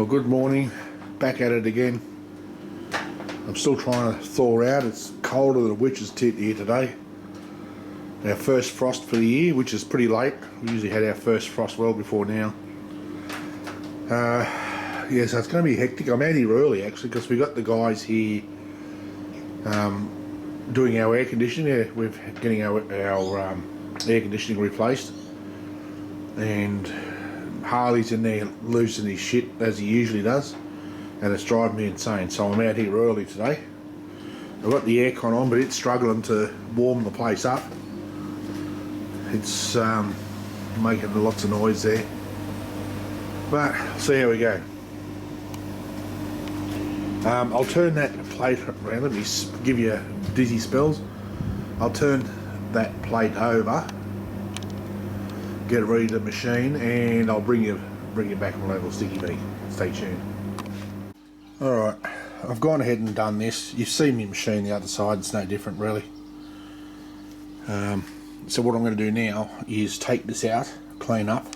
Well, good morning, back at it again. I'm still trying to thaw out. It's colder than a witch's tit here today. Our first frost for the year, which is pretty late. We usually had our first frost well before now. Yeah, so it's going to be hectic. I'm out here early actually because we got the guys here doing our air conditioning. Yeah, we're getting our air conditioning replaced, and Harley's in there losing his shit as he usually does, and it's driving me insane. So I'm out here early today. I've got the aircon on, but it's struggling to warm the place up. It's making lots of noise there, but see how we go. I'll turn that plate around. Let me give you dizzy spells. I'll turn that plate over, get it ready to machine, and I'll bring you back on a little sticky beat. Stay tuned. Alright, I've gone ahead and done this. You've seen me machine the other side, it's no different really. So what I'm going to do now is take this out, clean up,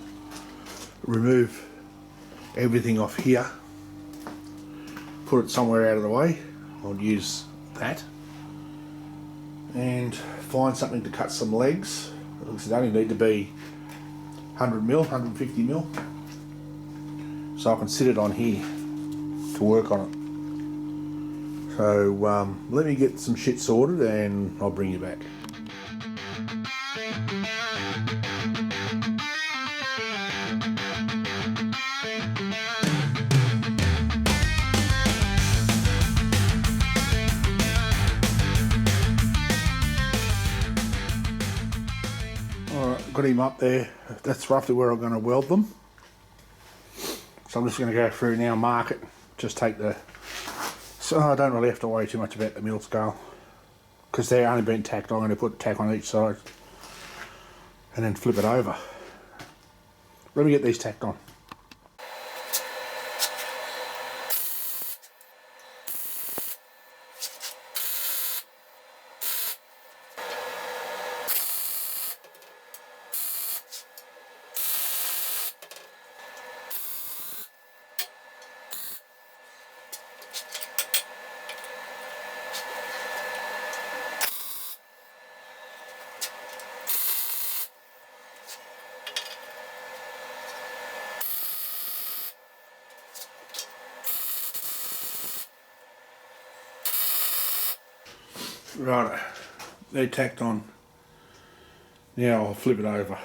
remove everything off here, put it somewhere out of the way. I'll use that, and find something to cut some legs. It looks like they only need to be 100mm, 150mm, so I can sit it on here to work on it. So let me get some shit sorted and I'll bring you back. Alright, got him up there. That's roughly where I'm going to weld them. So I'm just going to go through now, mark it, just take the... So I don't really have to worry too much about the mill scale, because they're only been tacked. I'm going to put tack on each side and then flip it over. Let me get these tacked on. Right, they're tacked on. Now I'll flip it over.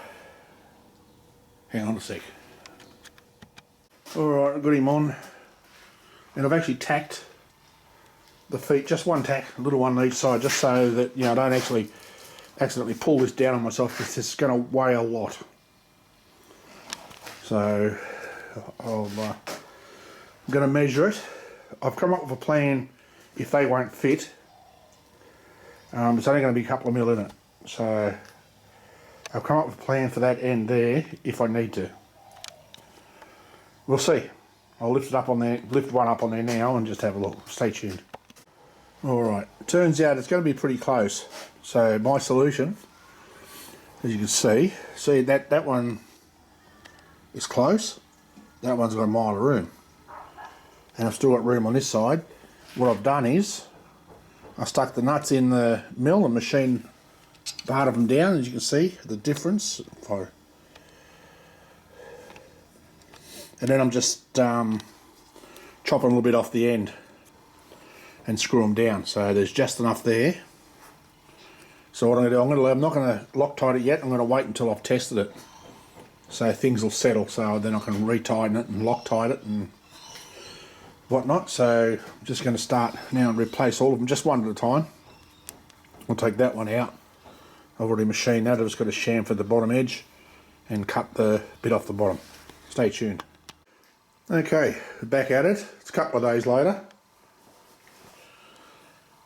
Hang on a sec. Alright, I've got him on, and I've actually tacked the feet, just one tack, a little one on each side, just so that, you know, I don't actually accidentally pull this down on myself, because it's going to weigh a lot. So I'm going to measure it. I've come up with a plan if they won't fit. It's only going to be a couple of mil in it, so I've come up with a plan for that end there if I need to. We'll see. I'll lift it up on there, lift one up on there now, and just have a look. Stay tuned. Alright, turns out it's going to be pretty close. So my solution, as you can see that one is close. That one's got a mile of room, and I've still got room on this side. What I've done is I stuck the nuts in the mill and machined part of them down, as you can see the difference. And then I'm just chopping a little bit off the end and screw them down, so there's just enough there. So what I'm going to do, I'm not going to Loctite it yet. I'm going to wait until I've tested it, so things will settle, so then I can retighten it and Loctite it and whatnot. So I'm just going to start now and replace all of them, just one at a time. I'll take that one out. I've already machined that. I've just got to chamfer the bottom edge and cut the bit off the bottom. Stay tuned. Okay, back at it. It's a couple of days later.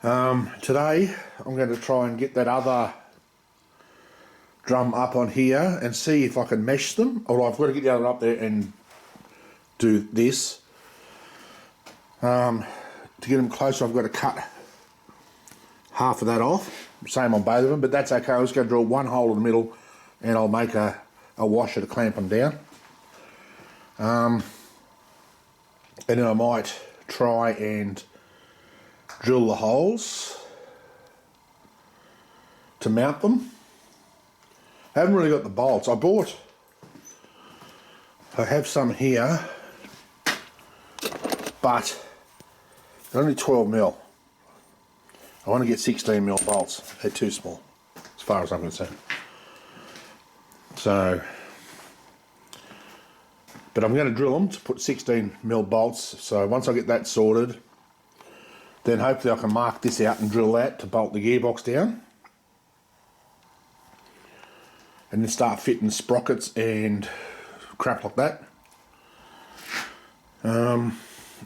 Today I'm going to try and get that other drum up on here and see if I can mesh them. Or I've got to get the other up there and do this. To get them closer, I've got to cut half of that off. Same on both of them, but that's okay. I'm just going to drill one hole in the middle, and I'll make a washer to clamp them down. and then I might try and drill the holes to mount them. I haven't really got the bolts. I have some here, but they're only 12 mil. I want to get 16 mil bolts. They're too small, as far as I'm concerned. So, but I'm going to drill them to put 16 mil bolts. So once I get that sorted, then hopefully I can mark this out and drill that to bolt the gearbox down. And then start fitting sprockets and crap like that. And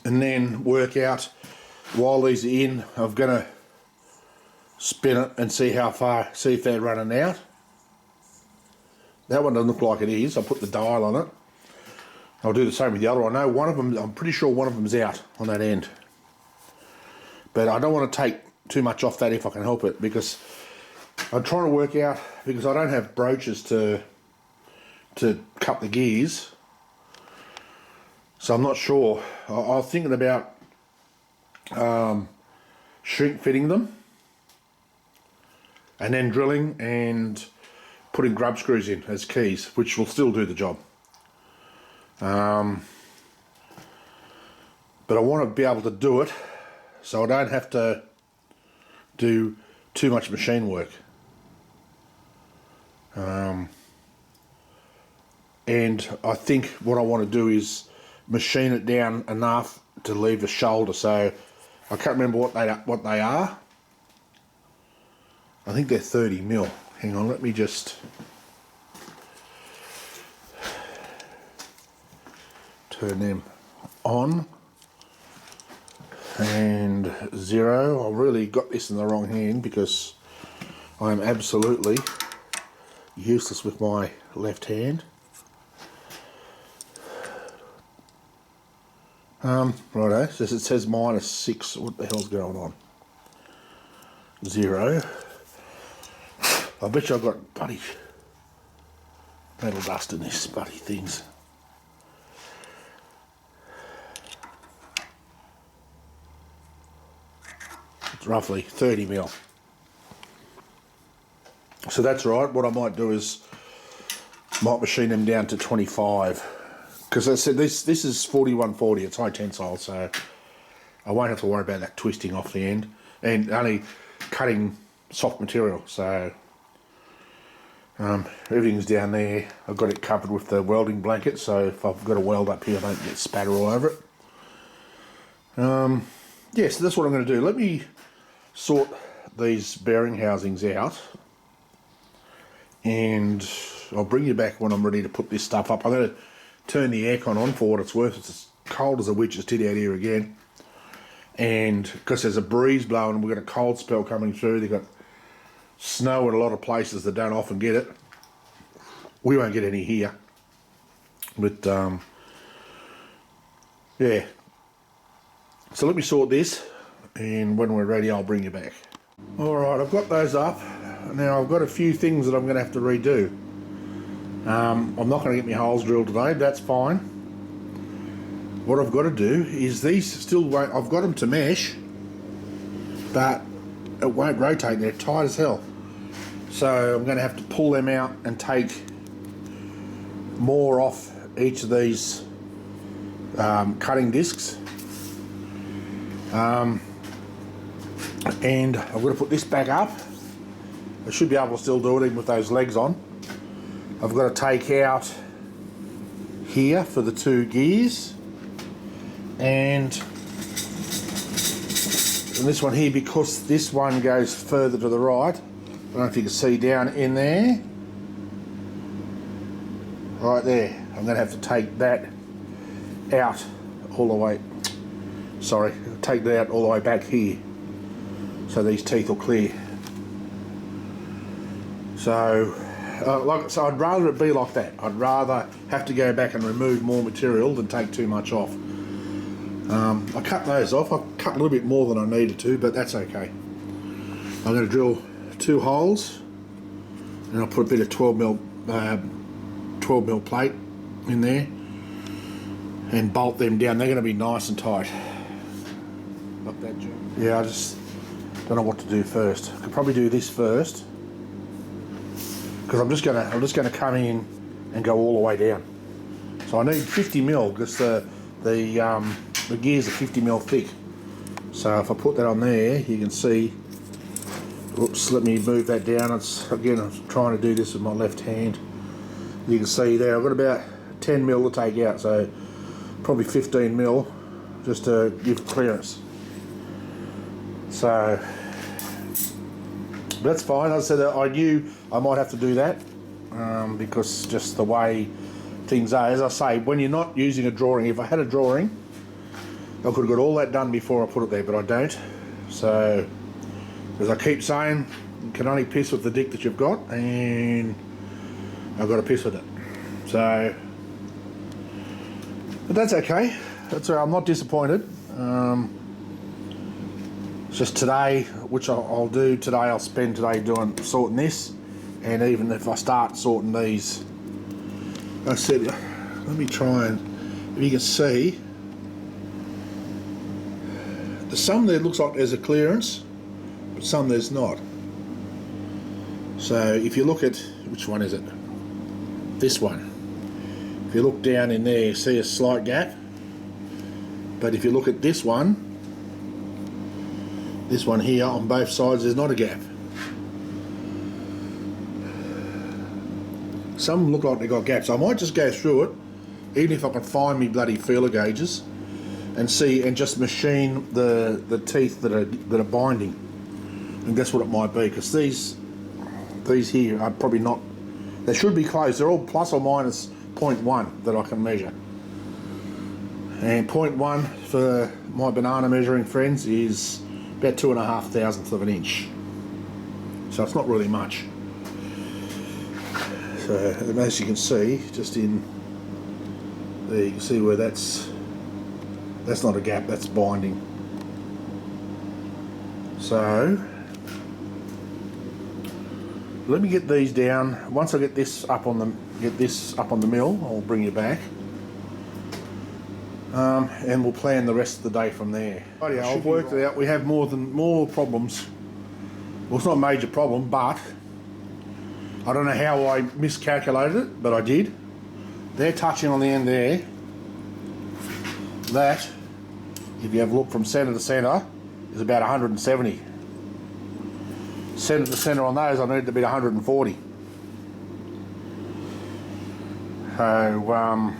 then work out, while these are in, I'm going to spin it and see if they're running out. That one doesn't look like it is. I'll put the dial on it. I'll do the same with the other one. I know one of them, I'm pretty sure one of them's out on that end. But I don't want to take too much off that if I can help it, because I'm trying to work out, because I don't have broaches to cut the gears. So I'm not sure. I was thinking about shrink fitting them and then drilling and putting grub screws in as keys, which will still do the job. But I want to be able to do it so I don't have to do too much machine work. And I think what I want to do is machine it down enough to leave a shoulder. So I can't remember what they are. I think they're 30 mil. Hang on, let me just turn them on. And 0. I really got this in the wrong hand because I am absolutely useless with my left hand. Righto, so it says -6. What the hell's going on? 0. I bet you I've got bloody metal dust in this bloody things. It's roughly 30 mil. So that's right. What I might do is might machine them down to 25. Because I said this is 4140, it's high tensile, so I won't have to worry about that twisting off the end, and only cutting soft material. So everything's down there. I've got it covered with the welding blanket, so if I've got a weld up here, I don't get spatter all over it. Yeah, so that's what I'm going to do. Let me sort these bearing housings out, and I'll bring you back when I'm ready to put this stuff up. I'm going to turn the aircon on for what it's worth. It's as cold as a witch's tit out here again, and because there's a breeze blowing, we've got a cold spell coming through. They've got snow in a lot of places that don't often get it. We won't get any here, but yeah, so let me sort this, and when we're ready I'll bring you back. Alright, I've got those up. Now I've got a few things that I'm going to have to redo. I'm not going to get my holes drilled today, but that's fine. What I've got to do is these still won't, I've got them to mesh, but it won't rotate, they're tight as hell. So I'm going to have to pull them out and take more off each of these cutting discs. And I've got to put this back up. I should be able to still do it even with those legs on. I've got to take out here for the 2 gears, and this one here, because this one goes further to the right. I don't know if you can see down in there, right there. I'm going to have to take that out all the way, sorry, take that out all the way back here so these teeth will clear. So so I'd rather it be like that. I'd rather have to go back and remove more material than take too much off. I cut those off. I cut a little bit more than I needed to, but that's okay. I'm going to drill 2 holes, and I'll put a bit of 12 mil plate in there, and bolt them down. They're going to be nice and tight. Like that, Joe. Yeah, I just don't know what to do first. I could probably do this first, because I'm just gonna come in and go all the way down. So I need 50 mil because the gears are 50 mil thick. So if I put that on there, you can see. Oops, let me move that down. It's again, I'm trying to do this with my left hand. You can see there, I've got about 10 mil to take out, so probably 15 mil just to give clearance. So that's fine. I said I knew I might have to do that because just the way things are. As I say, when you're not using a drawing, if I had a drawing, I could have got all that done before I put it there, but I don't. So, as I keep saying, you can only piss with the dick that you've got, and I've got to piss with it. So, but that's okay. That's all right. I'm not disappointed. It's just today, which I'll do today. I'll spend today sorting this, and even if I start sorting these, I said, let me try and, if you can see, there's some there looks like there's a clearance, but some there's not. So if you look at, which one is it? This one. If you look down in there, you see a slight gap. But if you look at this one here on both sides, there's not a gap. Some look like they got gaps. I might just go through it, even if I can find me bloody feeler gauges, and see, and just machine the teeth that are binding. And guess what it might be? Because these here are probably not. They should be close. They're all plus or minus 0.1 that I can measure. And 0.1 for my banana measuring friends is about 2.5 thousandths of an inch. So it's not really much. So as you can see, just in there, you can see where that's not a gap, that's binding. So let me get these down. Once I get this up on the mill, I'll bring you back, and we'll plan the rest of the day from there. Righty, I've worked it out. We have more problems. Well, it's not a major problem, but I don't know how I miscalculated it, but I did. They're touching on the end there. That, if you have a look from centre to centre, is about 170. Centre to centre on those, I need to be 140. So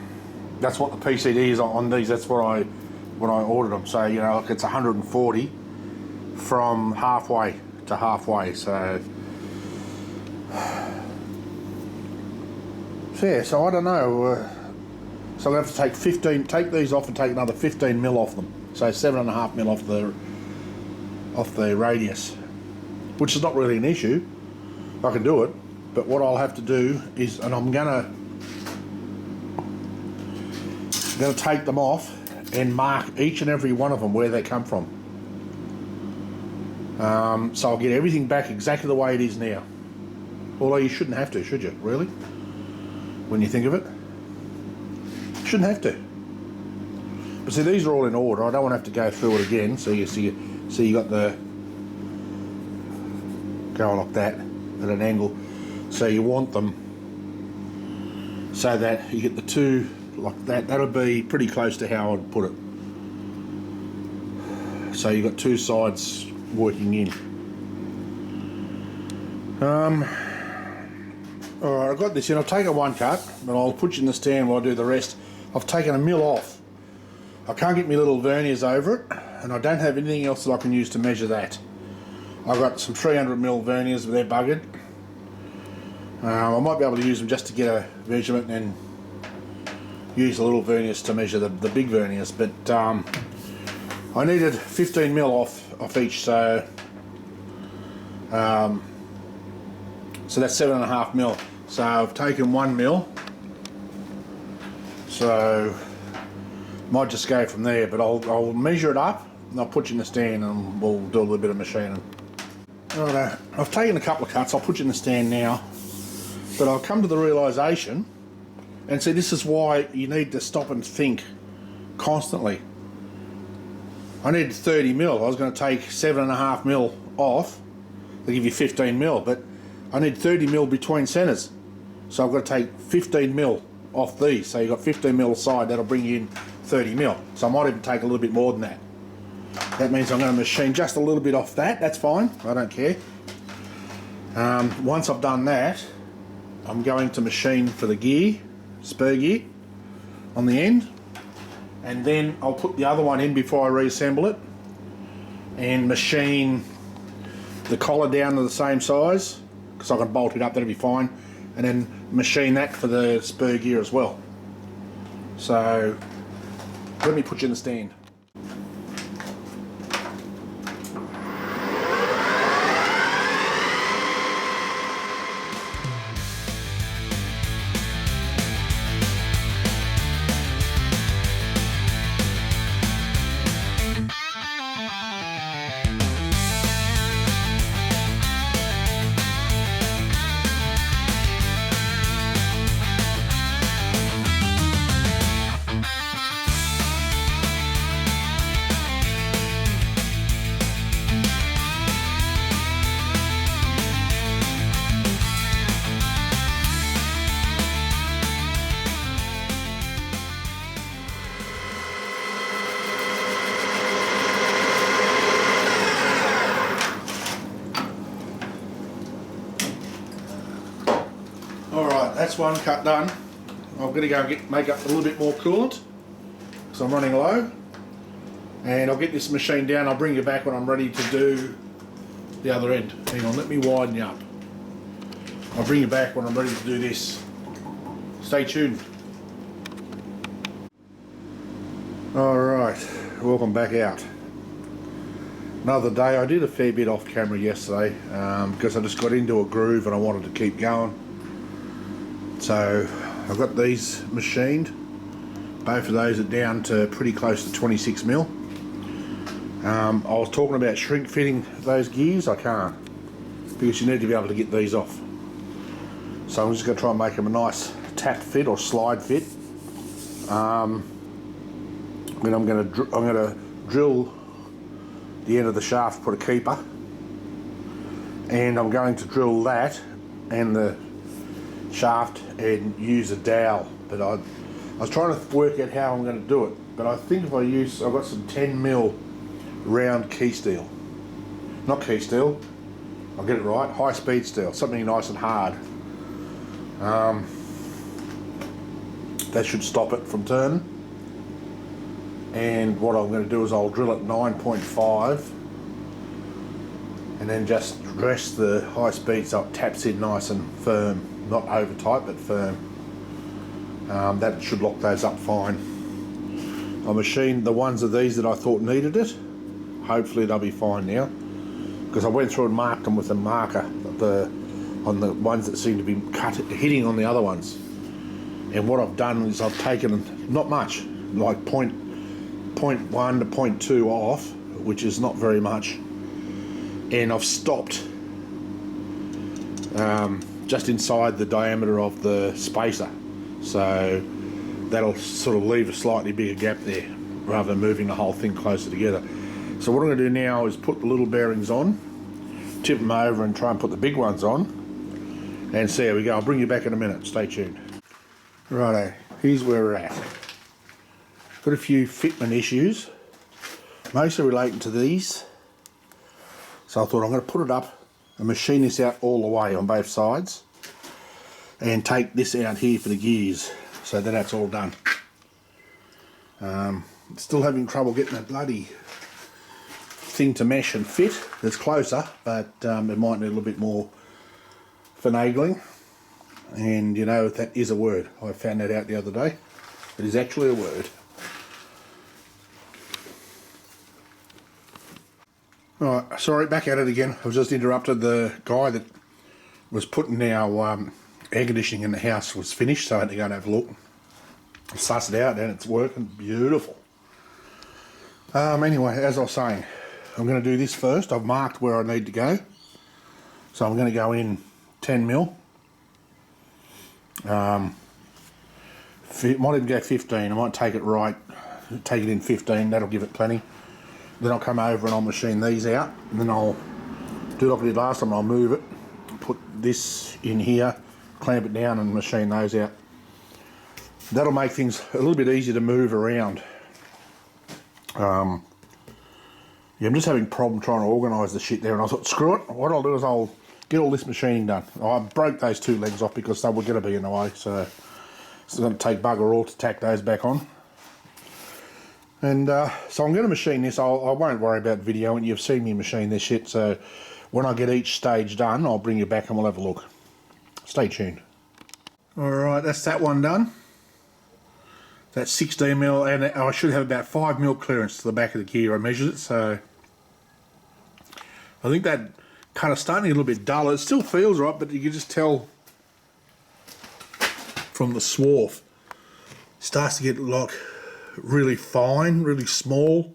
that's what the PCD is on these. That's what when I ordered them. So you know, like it's 140 from halfway to halfway. So yeah. So I don't know. So I'm gonna have to take these off and take another 15 mil off them. So 7.5 mil off the radius, which is not really an issue. I can do it, but what I'll have to do is, and I'm gonna take them off and mark each and every one of them where they come from. So I'll get everything back exactly the way it is now. Although you shouldn't have to, should you? Really? When you think of it, shouldn't have to. But see, these are all in order. I don't want to have to go through it again. So you see you got the going like that at an angle. So you want them so that you get the two like that. That'll be pretty close to how I'd put it. So you've got two sides working in. Alright, I've got this in. I've taken one cut, but I'll put you in the stand while I do the rest. I've taken a mil off. I can't get my little verniers over it, and I don't have anything else that I can use to measure that. I've got some 300 mil verniers, but they're buggered. I might be able to use them just to get a measurement and use the little verniers to measure the big verniers, but I needed 15 mil off each, so that's 7.5 mil. So I've taken 1 mil, so might just go from there, but I'll measure it up and I'll put you in the stand and we'll do a little bit of machining. Right, I've taken a couple of cuts. I'll put you in the stand now, but I'll come to the realisation, and see, this is why you need to stop and think constantly. I needed 30 mil. I was going to take 7.5 mil off. They give you 15 mil, but I need 30 mil between centres. So I've got to take 15 mil off these. So you've got 15 mil aside, that'll bring you in 30 mil. So I might even take a little bit more than that. That means I'm going to machine just a little bit off that. That's fine, I don't care. Once I've done that, I'm going to machine for the gear, spur gear, on the end. And then I'll put the other one in before I reassemble it. And machine the collar down to the same size, because I can bolt it up, that'll be fine. And then machine that for the spur gear as well. So let me put you in the stand. Alright, that's one cut done. I'm going to go and make up a little bit more coolant because I'm running low. And I'll get this machine down. I'll bring you back when I'm ready to do the other end. Hang on, let me widen you up. I'll bring you back when I'm ready to do this. Stay tuned. Alright, welcome back out. Another day. I did a fair bit off camera yesterday because I just got into a groove and I wanted to keep going. So I've got these machined. Both of those are down to pretty close to 26 mil. I was talking about shrink fitting those gears. I can't, because you need to be able to get these off. So I'm just going to try and make them a nice tap fit or slide fit. Then I'm going to drill the end of the shaft, put a keeper, and I'm going to drill that and the shaft and use a dowel. But I was trying to work out how I'm going to do it, but I think if I've got some 10 mil round key steel, not key steel, I'll get it right, high speed steel, something nice and hard. That should stop it from turning. And what I'm going to do is I'll drill it 9.5 and then just dress the high speed so it taps in nice and firm, not over tight but firm. That should lock those up fine. I machined the ones of these that I thought needed it. Hopefully they'll be fine now, because I went through and marked them with a marker on the ones that seem to be hitting on the other ones. And what I've done is I've taken, not much, like 0.1 to 0.2 off, which is not very much, and I've stopped just inside the diameter of the spacer, so that'll sort of leave a slightly bigger gap there rather than moving the whole thing closer together. So what I'm going to do now is put the little bearings on, tip them over and try and put the big ones on, and see how we go. I'll bring you back in a minute, stay tuned. Righto, here's where we're at. Got a few fitment issues, mostly relating to these. So I thought I'm going to put it up and machine this out all the way on both sides, and take this out here for the gears, so that that's all done. Still having trouble getting that bloody thing to mesh and fit. It's closer, but it might need a little bit more finagling. And you know, that is a word. I found that out the other day. It is actually a word. Right, sorry, back at it again. I've just interrupted. The guy that was putting our air conditioning in the house was finished, so I had to go and have a look. Suss it out and it's working beautiful. Anyway, as I was saying, I'm going to do this first. I've marked where I need to go. So I'm going to go in 10 mil. Might even go 15. I might take it right take it in 15, that'll give it plenty. Then I'll come over and I'll machine these out, and then I'll do like I did last time. I'll move it, put this in here, clamp it down and machine those out. That'll make things a little bit easier to move around. Yeah, I'm just having a problem trying to organise the shit there, and I thought, screw it, what I'll do is I'll get all this machining done. I broke those two legs off because they were going to be in the way, so it's going to take bugger all to tack those back on. And so I'm going to machine this. I won't worry about video, and you've seen me machine this shit, so when I get each stage done, I'll bring you back and we'll have a look. Stay tuned. Alright, that's that one done. That's 16mm, and I should have about 5mm clearance to the back of the gear. I measured it, so I think that kind of starting a little bit dull. It still feels right, but you can just tell from the swarf, it starts to get like really fine, really small,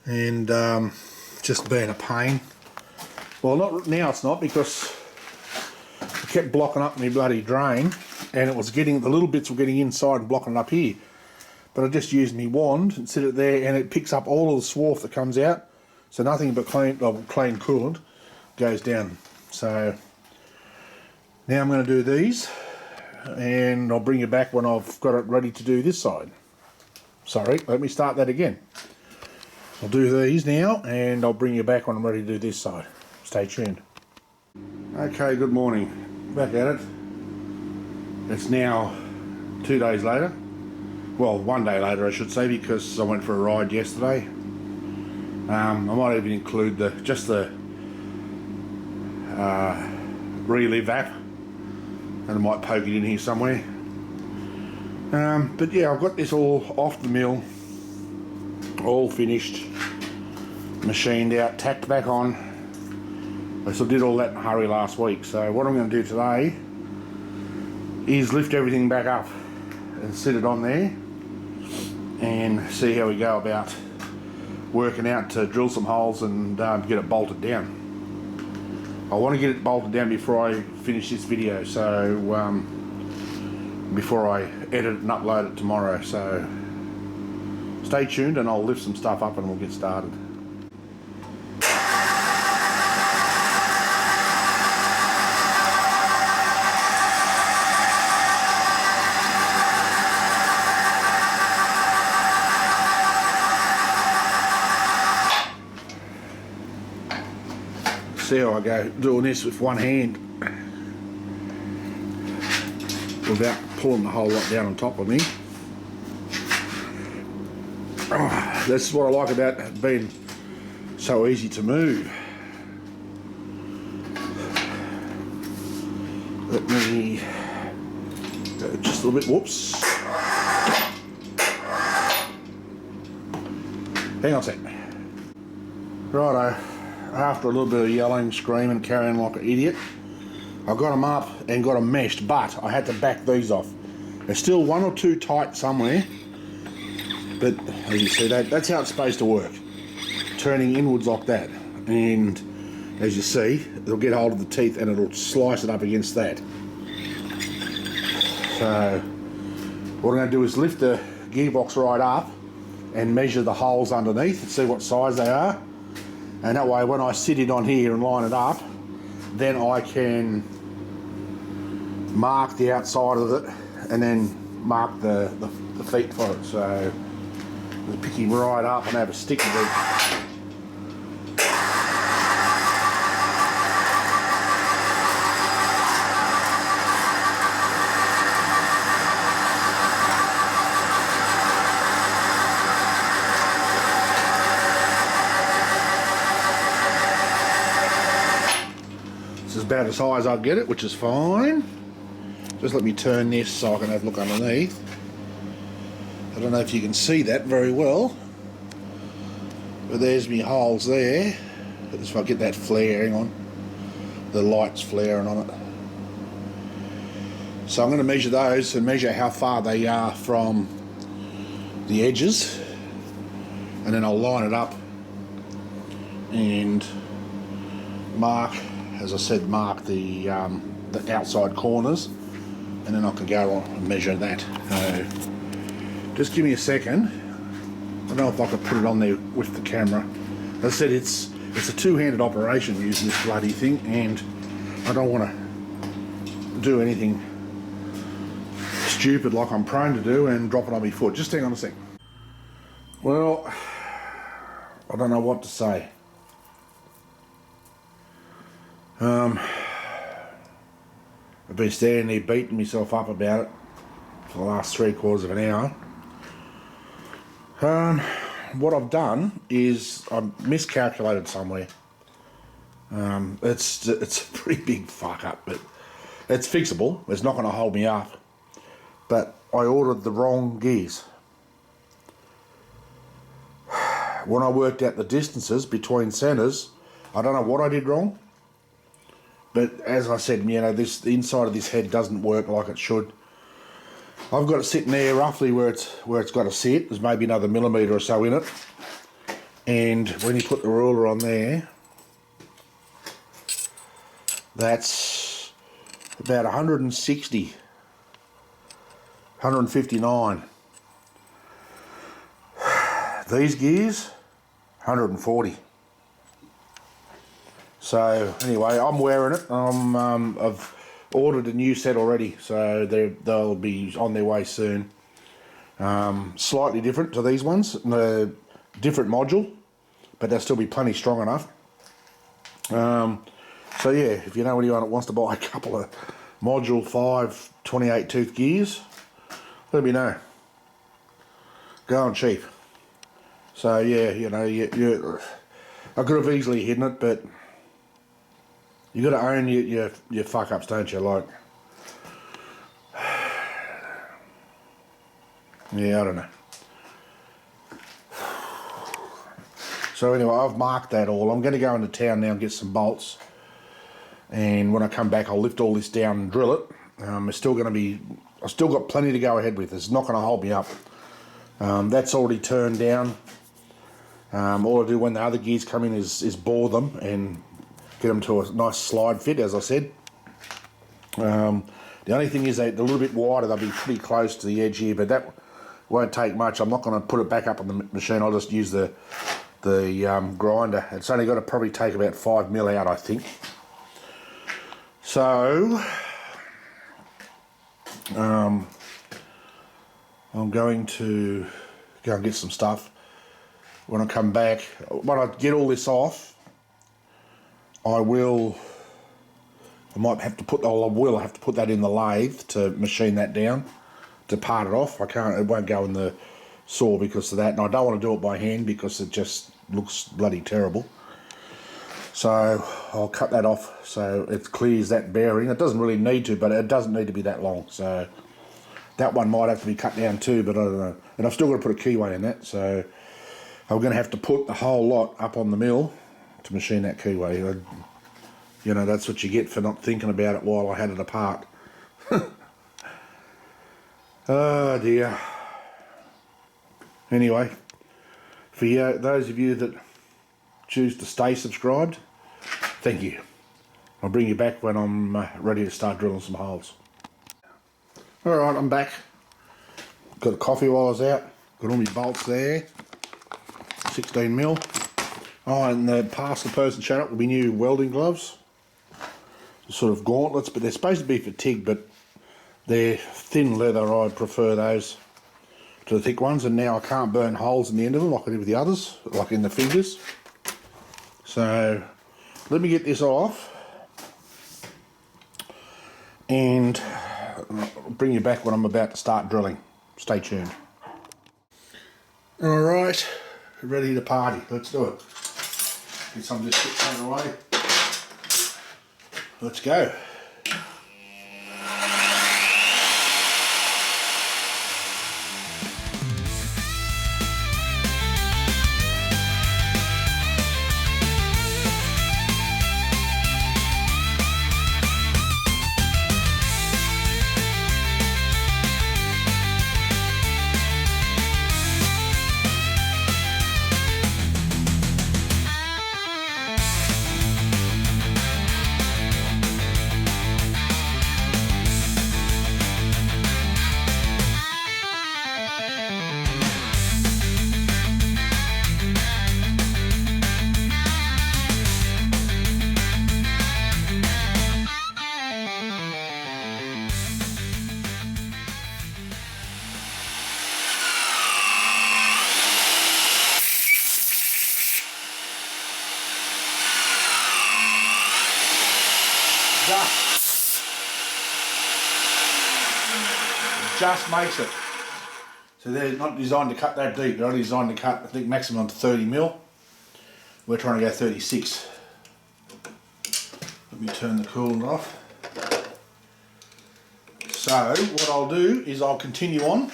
and just being a pain. Well, not now, it's not, because it kept blocking up my bloody drain, and it was getting, the little bits were getting inside and blocking it up here. But I just used my wand and sit it there, and it picks up all of the swarf that comes out, so nothing but clean coolant goes down. So now I'm going to do these, and I'll bring you back when I've got it ready to do this side. Sorry, let me start that again. I'll do these now, and I'll bring you back when I'm ready to do this side. Stay tuned. Okay, good morning. Back at it. It's now 2 days later. Well, 1 day later I should say, because I went for a ride yesterday. I might even include the Relive app, and I might poke it in here somewhere. But yeah, I've got this all off the mill, all finished, machined out, tacked back on. I sort of did all that in a hurry last week, so what I'm going to do today is lift everything back up and sit it on there and see how we go about working out to drill some holes and get it bolted down. I want to get it bolted down before I finish this video, so before I edit it and upload it tomorrow, so stay tuned and I'll lift some stuff up and we'll get started. See how I go doing this with one hand without pulling the whole lot down on top of me. Oh, that's what I like about it being so easy to move. Let me go just a little bit, whoops. Hang on a sec. Righto. After a little bit of yelling, screaming, carrying like an idiot, I got them up and got them meshed, but I had to back these off. There's still one or two tight somewhere, but as you see, that's how it's supposed to work. Turning inwards like that, and as you see, it'll get hold of the teeth and it'll slice it up against that. So what I'm going to do is lift the gearbox right up and measure the holes underneath and see what size they are. And that way, when I sit it on here and line it up, then I can mark the outside of it and then mark the feet for it. So I'll pick him right up and have a stick with it. About as high as I'll get it, which is fine. Just let me turn this so I can have a look underneath. I don't know if you can see that very well, but there's me holes there. If I get that flare, hang on, the light's flaring on it. So I'm going to measure those and measure how far they are from the edges, and then I'll line it up and mark, as I said, mark the outside corners, and then I can go on and measure that. Just give me a second. I don't know if I could put it on there with the camera. As I said, it's a two-handed operation using this bloody thing, and I don't want to do anything stupid like I'm prone to do and drop it on my foot. Just hang on a sec. Well, I don't know what to say. I've been standing there beating myself up about it for the last 3/4 of an hour. What I've done is I've miscalculated somewhere. It's a pretty big fuck up, but it's fixable. It's not going to hold me up. But I ordered the wrong gears. When I worked out the distances between centres, I don't know what I did wrong. But as I said, you know, the inside of this head doesn't work like it should. I've got it sitting there roughly where it's got to sit. There's maybe another millimetre or so in it. And when you put the ruler on there, that's about 160, 159. These gears, 140. So anyway, I'm wearing it. I've ordered a new set already, so they'll be on their way soon. Slightly different to these ones, different module, but they'll still be plenty strong enough. So yeah, if you know anyone that wants to buy a couple of Module 5 28 tooth gears, let me know. Going cheap. So yeah, you know, I could have easily hidden it, but you got to own your fuck ups, don't you? Like, yeah, I don't know. So anyway, I've marked that all. I'm going to go into town now and get some bolts, and when I come back, I'll lift all this down and drill it. It's still going to be. I've still got plenty to go ahead with. It's not going to hold me up. That's already turned down. All I do when the other gears come in is bore them and get them to a nice slide fit, as I said. The only thing is they're a little bit wider. They'll be pretty close to the edge here, but that won't take much. I'm not going to put it back up on the machine. I'll just use the grinder. It's only got to probably take about 5 mil out, I think. So I'm going to go and get some stuff. When I come back, when I get all this off, I will have to put that in the lathe to machine that down, to part it off. It won't go in the saw because of that, and I don't want to do it by hand because it just looks bloody terrible. So I'll cut that off so it clears that bearing. It doesn't really need to, but it doesn't need to be that long. So that one might have to be cut down too, but I don't know. And I've still got to put a keyway in that, so I'm going to have to put the whole lot up on the mill to machine that keyway. You know, that's what you get for not thinking about it while I had it apart. Oh dear. Anyway, for those of you that choose to stay subscribed, thank you. I'll bring you back when I'm ready to start drilling some holes. Alright, I'm back. Got a coffee while I was out. Got all my bolts there. 16 mil. Oh, and the parcel person showed up with my new welding gloves. Sort of gauntlets, but they're supposed to be for TIG, but they're thin leather. I prefer those to the thick ones, and now I can't burn holes in the end of them like I did with the others, like in the fingers. So let me get this off, and I'll bring you back when I'm about to start drilling. Stay tuned. Alright, ready to party. Let's do it. Get some of this shit thrown away. Let's go. just makes it. So they're not designed to cut that deep. They're only designed to cut, I think, maximum to 30 mil. We're trying to go 36. Let me turn the coolant off. So what I'll do is I'll continue on,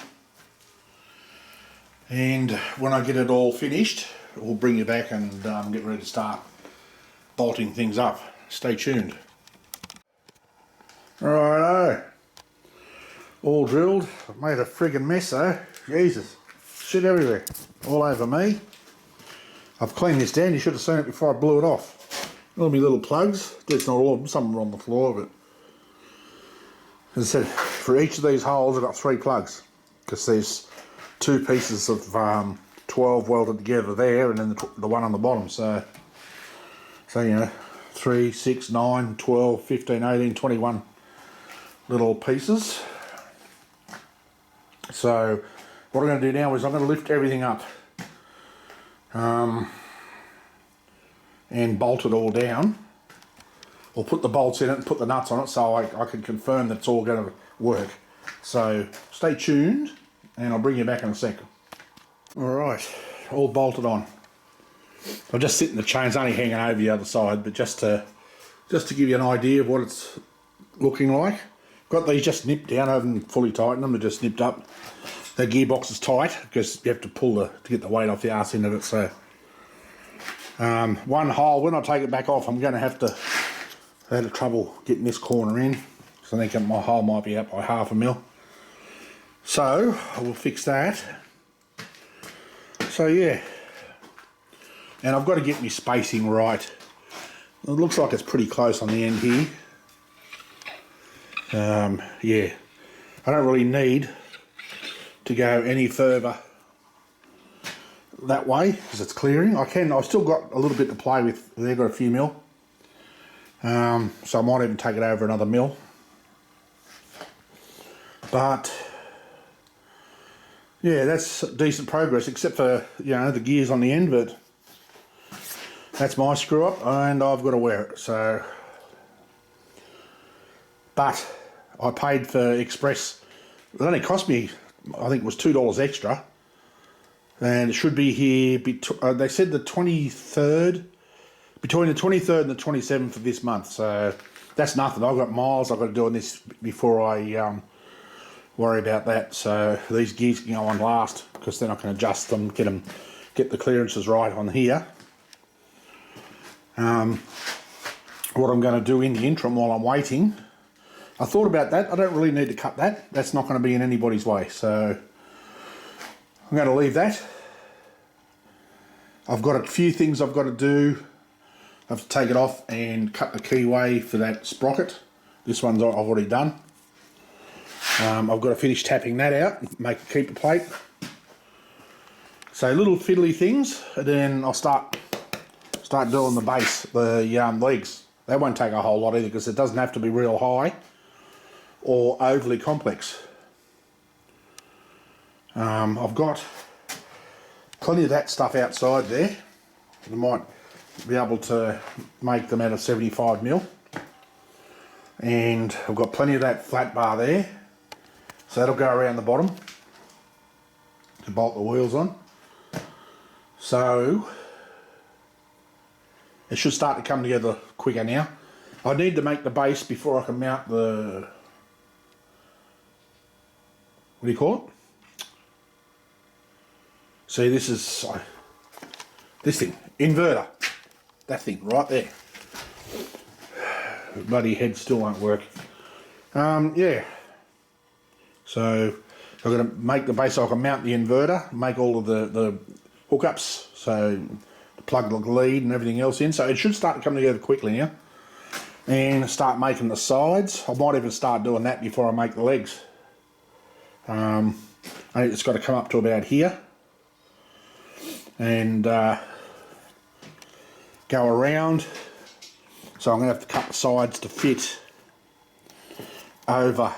and when I get it all finished, we'll bring you back and get ready to start bolting things up. Stay tuned. Righto. All drilled. I've made a friggin' mess though. Jesus. Shit everywhere. All over me. I've cleaned this down. You should have seen it before I blew it off. All my little plugs. There's not all of them. Some are on the floor, but as I said, for each of these holes I've got 3 plugs, because there's 2 pieces of 12 welded together there, and then the one on the bottom. So you know, 3, 6, 9, 12, 15, 18, 21 little pieces. So what I'm going to do now is I'm going to lift everything up and bolt it all down, or put the bolts in it and put the nuts on it, so I can confirm that it's all going to work. So stay tuned and I'll bring you back in a second. Alright, all bolted on. I'm just sitting the chains only hanging over the other side, but just to give you an idea of what it's looking like. Got these just nipped down. I haven't fully tightened them, they're just nipped up. The gearbox is tight because you have to pull to get the weight off the arse end of it. So one hole, when I take it back off, I'm going to have trouble getting this corner in, so I think my hole might be out by 1/2 mil. So I will fix that. So yeah, and I've got to get my spacing right. It looks like it's pretty close on the end here. Yeah, I don't really need to go any further that way because it's clearing. I've still got a little bit to play with. They've got a few mil, so I might even take it over another mil. But yeah, that's decent progress, except for, you know, the gears on the end, but that's my screw up and I've got to wear it. So, but I paid for Express. It only cost me, I think it was $2 extra, and it should be here. They said the 23rd, between the 23rd and the 27th of this month. So that's nothing. I've got miles I've got to do on this before I worry about that. So these gears can go on last, because then I can adjust them, get the clearances right on here. What I'm going to do in the interim while I'm waiting, I thought about that. I don't really need to cut that. That's not going to be in anybody's way. So I'm going to leave that. I've got a few things I've got to do. I have to take it off and cut the keyway for that sprocket. This one's I've already done. I've got to finish tapping that out, make a keeper plate. So little fiddly things, and then I'll start doing the base, the legs. That won't take a whole lot either, because it doesn't have to be real high or overly complex. I've got plenty of that stuff outside there. I might be able to make them out of 75 mil. And I've got plenty of that flat bar there. So that'll go around the bottom to bolt the wheels on. So it should start to come together quicker now. I need to make the base before I can mount the, what do you call it? See, this is this thing, inverter. That thing right there. The bloody head still won't work. Yeah. So I'm going to make the base so I can mount the inverter, make all of the hookups, so plug the lead and everything else in. So it should start to come together quickly now. And start making the sides. I might even start doing that before I make the legs. I think it's got to come up to about here. And go around. So I'm going to have to cut the sides to fit over.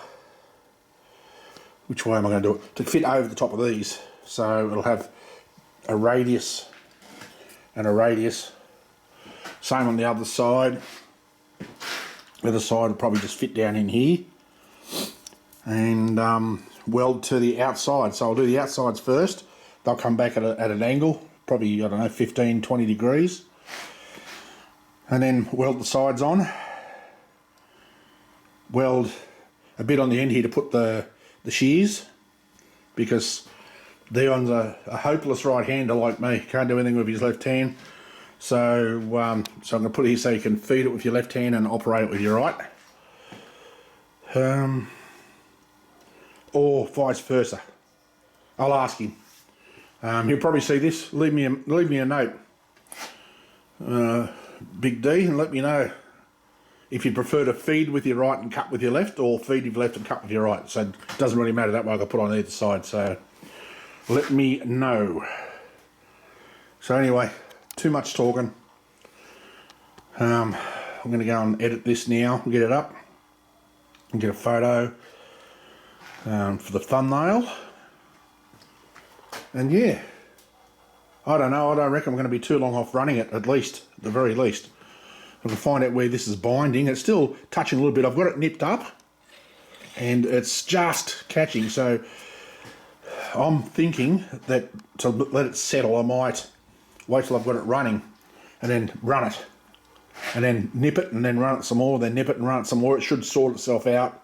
Which way am I going to do it? To fit over the top of these. So it'll have a radius and a radius. Same on the other side. The other side will probably just fit down in here. And weld to the outside. So I'll do the outsides first. They'll come back at an angle, probably, I don't know, 15, 20 degrees. And then weld the sides on. Weld a bit on the end here to put the shears, because Dion's a hopeless right-hander like me. Can't do anything with his left hand. So, so I'm going to put it here so you can feed it with your left hand and operate it with your right. Or vice versa. I'll ask him. He'll probably see this. Leave me a note, Big D, and let me know if you prefer to feed with your right and cut with your left, or feed with your left and cut with your right. So it doesn't really matter that way. I can put on either side. So let me know. So anyway, too much talking. I'm going to go and edit this now, get it up, and get a photo for the thumbnail. And yeah, I don't know, I don't reckon I'm going to be too long off running it, at the very least. I can find out where this is binding. It's still touching a little bit. I've got it nipped up and it's just catching. So I'm thinking that to let it settle, I might wait till I've got it running and then run it. And then nip it and then run it some more, then nip it and run it some more. It should sort itself out.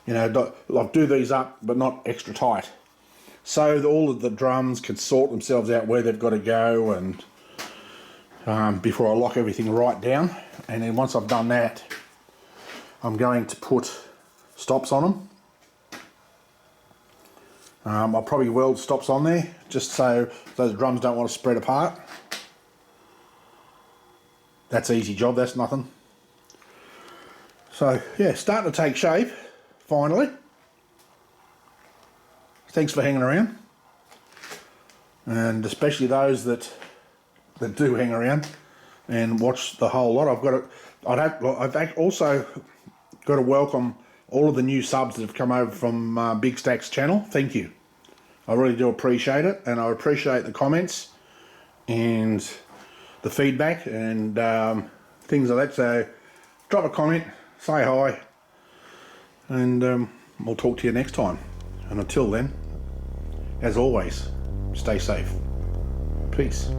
You know, like do these up, but not extra tight. So all of the drums can sort themselves out where they've got to go, and before I lock everything right down. And then once I've done that, I'm going to put stops on them. I'll probably weld stops on there, just so those drums don't want to spread apart. That's an easy job, that's nothing. So yeah, starting to take shape, finally. Thanks for hanging around, and especially those that do hang around and watch the whole lot. I've also got to welcome all of the new subs that have come over from BigstackD's channel. Thank you. I really do appreciate it, and I appreciate the comments and the feedback and things like that. So drop a comment, say hi, and we'll talk to you next time. And until then, as always, stay safe. Peace.